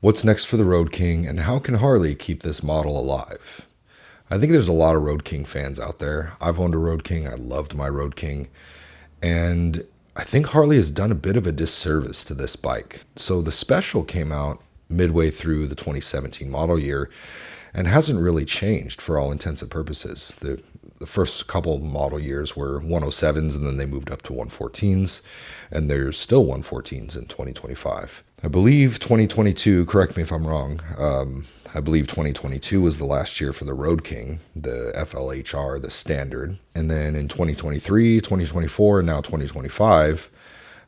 What's next for the Road King, and how can Harley keep this model alive? I think there's a lot of Road King fans out there. I've owned a Road King. I loved my Road King. And I think Harley has done a bit of a disservice to this bike. So the Special came out midway through the 2017 model year and hasn't really changed for all intents and purposes. The first couple model years were 107s, and then they moved up to 114s, and there's still 114s in 2025. I believe 2022, correct me if I'm wrong, I believe 2022 was the last year for the Road King, the FLHR, the standard. And then in 2023, 2024, and now 2025,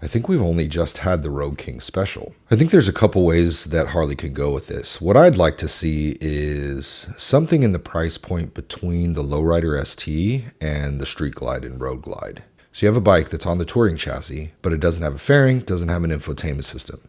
I think we've only just had the Road King Special. I think there's a couple ways that Harley could go with this. What I'd like to see is something in the price point between the Lowrider ST and the Street Glide and Road Glide. So you have a bike that's on the touring chassis, but it doesn't have a fairing, doesn't have an infotainment system.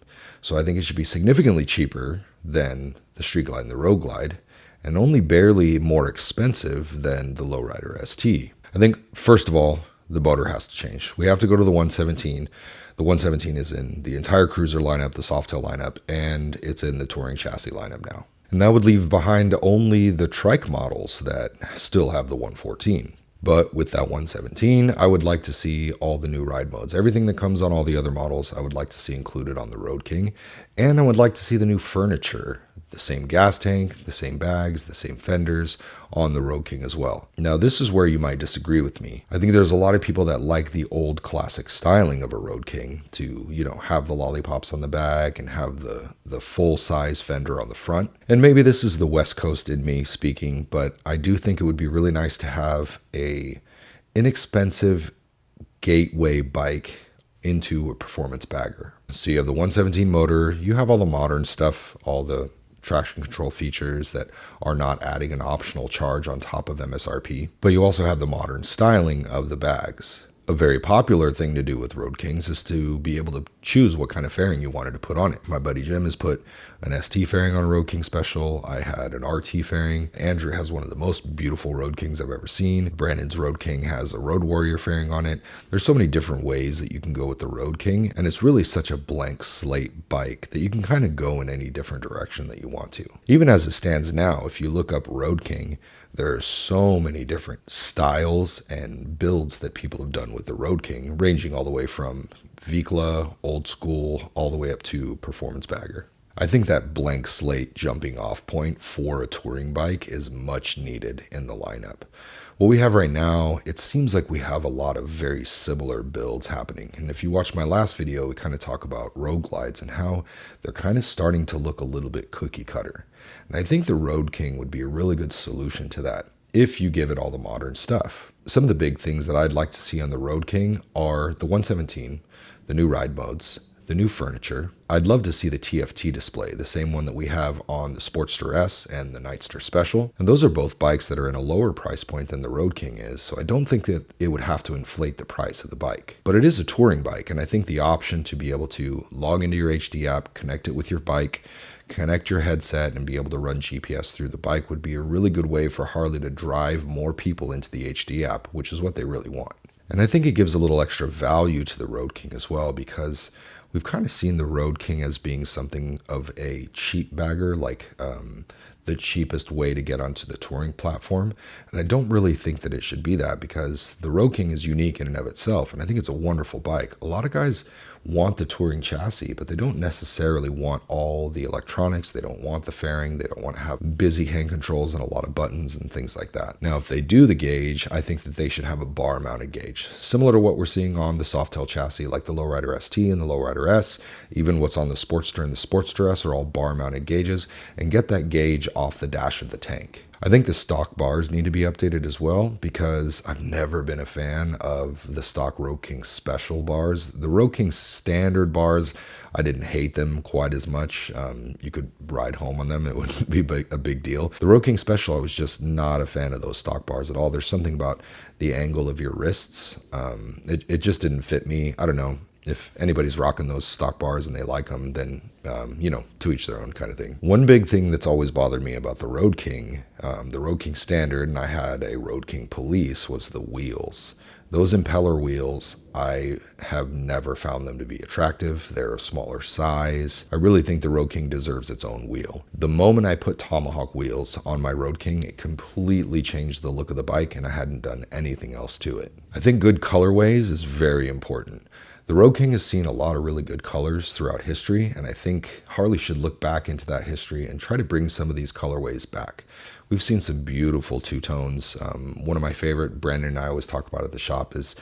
So I think it should be significantly cheaper than the Street Glide and the Road Glide, and only barely more expensive than the Lowrider ST. I think, first of all, the motor has to change. We have to go to the 117. The 117 is in the entire cruiser lineup, the Softail lineup, and it's in the touring chassis lineup now. And that would leave behind only the trike models that still have the 114. But with that 117, I would like to see all the new ride modes. Everything that comes on all the other models, I would like to see included on the Road King. And I would like to see the new furniture, the same gas tank, the same bags, the same fenders on the Road King as well. Now, this is where you might disagree with me. I think there's a lot of people that like the old classic styling of a Road King to, have the lollipops on the back and have the full-size fender on the front. And maybe this is the West Coast in me speaking, but I do think it would be really nice to have a inexpensive gateway bike into a performance bagger. So you have the 117 motor, you have all the modern stuff, all the traction control features that are not adding an optional charge on top of MSRP, but you also have the modern styling of the bags. A very popular thing to do with Road Kings is to be able to choose what kind of fairing you wanted to put on it. My buddy Jim has put an ST fairing on a Road King Special. I had an RT fairing. Andrew has one of the most beautiful Road Kings I've ever seen. Brandon's Road King has a Road Warrior fairing on it. There's so many different ways that you can go with the Road King, and it's really such a blank slate bike that you can kind of go in any different direction that you want to. Even as it stands now, if you look up Road King, there are so many different styles and builds that people have done with the Road King, ranging all the way from Vikla, old school, all the way up to performance bagger. I think that blank slate jumping off point for a touring bike is much needed in the lineup. What we have right now, it seems like we have a lot of very similar builds happening. And if you watch my last video, we kind of talk about Road Glides and how they're kind of starting to look a little bit cookie cutter. And I think the Road King would be a really good solution to that if you give it all the modern stuff. Some of the big things that I'd like to see on the Road King are the 117, the new ride modes, the new furniture. I'd love to see the TFT display, the same one that we have on the Sportster S and the Nightster Special. And those are both bikes that are in a lower price point than the Road King is, so I don't think that it would have to inflate the price of the bike. But it is a touring bike, and I think the option to be able to log into your HD app, connect it with your bike, connect your headset, and be able to run GPS through the bike would be a really good way for Harley to drive more people into the HD app, which is what they really want. And I think it gives a little extra value to the Road King as well, because we've kind of seen the Road King as being something of a cheap bagger, like the cheapest way to get onto the touring platform. And I don't really think that it should be that, because the Road King is unique in and of itself, and I think it's a wonderful bike. A lot of guys want the touring chassis, but they don't necessarily want all the electronics. They don't want the fairing. They don't want to have busy hand controls and a lot of buttons and things like that. Now, if they do the gauge, I think that they should have a bar mounted gauge, similar to what we're seeing on the Softail chassis, like the Lowrider ST and the Lowrider S. Even what's on the Sportster and the Sportster S are all bar mounted gauges, and get that gauge off the dash of the tank. I think the stock bars need to be updated as well, because I've never been a fan of the stock Road King Special bars. The Road King standard bars, I didn't hate them quite as much. You could ride home on them. It wouldn't be a big deal. The Road King Special, I was just not a fan of those stock bars at all. There's something about the angle of your wrists. It just didn't fit me. I don't know. If anybody's rocking those stock bars and they like them, then, to each their own kind of thing. One big thing that's always bothered me about the Road King Standard, and I had a Road King Police, was the wheels. Those impeller wheels, I have never found them to be attractive. They're a smaller size. I really think the Road King deserves its own wheel. The moment I put Tomahawk wheels on my Road King, it completely changed the look of the bike, and I hadn't done anything else to it. I think good colorways is very important. The Road King has seen a lot of really good colors throughout history, and I think Harley should look back into that history and try to bring some of these colorways back. We've seen some beautiful two-tones. One of my favorite, Brandon and I always talk about at the shop, is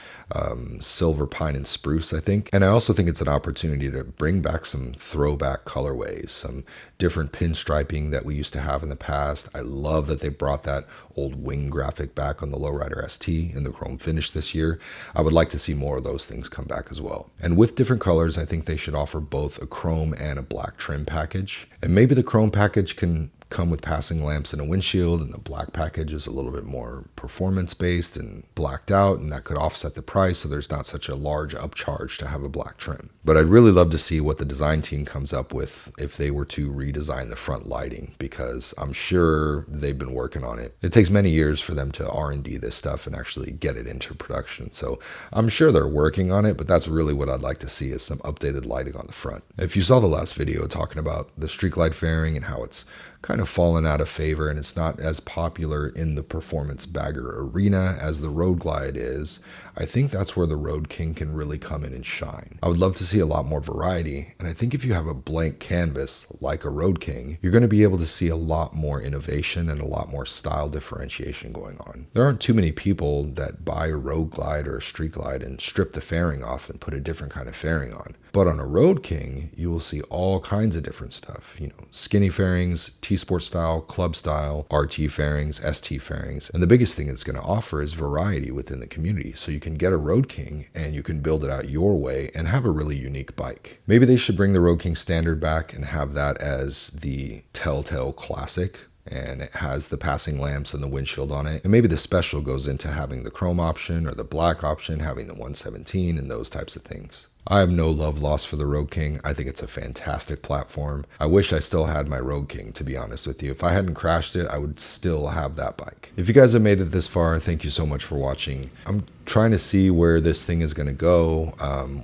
silver pine and spruce, I think. And I also think it's an opportunity to bring back some throwback colorways, some different pinstriping that we used to have in the past. I love that they brought that old wing graphic back on the Lowrider ST in the chrome finish this year. I would like to see more of those things come back as well. And with different colors, I think they should offer both a chrome and a black trim package. And maybe the chrome package can come with passing lamps and a windshield, and the black package is a little bit more performance based and blacked out, and that could offset the price so there's not such a large upcharge to have a black trim. But I'd really love to see what the design team comes up with if they were to redesign the front lighting, because I'm sure they've been working on it. It takes many years for them to R&D this stuff and actually get it into production, so I'm sure they're working on it, but that's really what I'd like to see, is some updated lighting on the front. If you saw the last video talking about the streak light fairing and how it's kind of fallen out of favor and it's not as popular in the performance bagger arena as the Road Glide is, I think that's where the Road King can really come in and shine. I would love to see a lot more variety, and I think if you have a blank canvas like a Road King, you're going to be able to see a lot more innovation and a lot more style differentiation going on. There aren't too many people that buy a Road Glide or a Street Glide and strip the fairing off and put a different kind of fairing on. But on a Road King, you will see all kinds of different stuff. You know, skinny fairings, T-Sport style, club style, RT fairings, ST fairings. And the biggest thing it's going to offer is variety within the community. So you can get a Road King and you can build it out your way and have a really unique bike. Maybe they should bring the Road King standard back and have that as the Telltale Classic, and it has the passing lamps and the windshield on it. And maybe the special goes into having the chrome option or the black option, having the 117 and those types of things. I have no love lost for the Road King. I think it's a fantastic platform. I wish I still had my Road King, to be honest with you. If I hadn't crashed it, I would still have that bike. If you guys have made it this far, thank you so much for watching. I'm trying to see where this thing is going to go,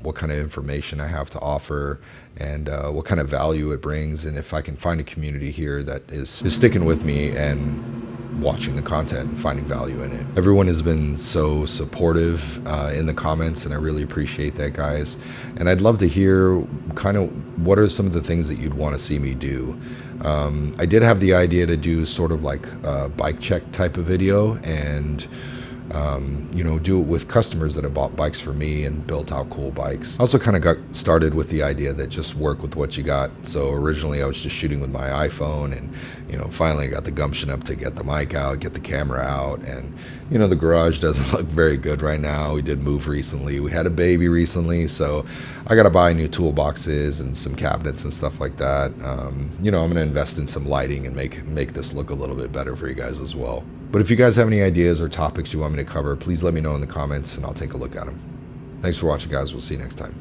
what kind of information I have to offer, and what kind of value it brings, and if I can find a community here that is sticking with me and watching the content and finding value in it. Everyone has been so supportive in the comments, and I really appreciate that, guys. And I'd love to hear kind of what are some of the things that you'd want to see me do. I did have the idea to do sort of like a bike check type of video, and you know, do it with customers that have bought bikes for me and built out cool bikes. I also kind of got started with the idea that just work with what you got. So originally I was just shooting with my iPhone, and you know, finally I got the gumption up to get the mic out, get the camera out, and you know, the garage doesn't look very good right now. We did move recently. We had a baby recently, so I got to buy new toolboxes and some cabinets and stuff like that. You know, I'm going to invest in some lighting and make this look a little bit better for you guys as well. But if you guys have any ideas or topics you want me to cover, please let me know in the comments and I'll take a look at them. Thanks for watching, guys. We'll see you next time.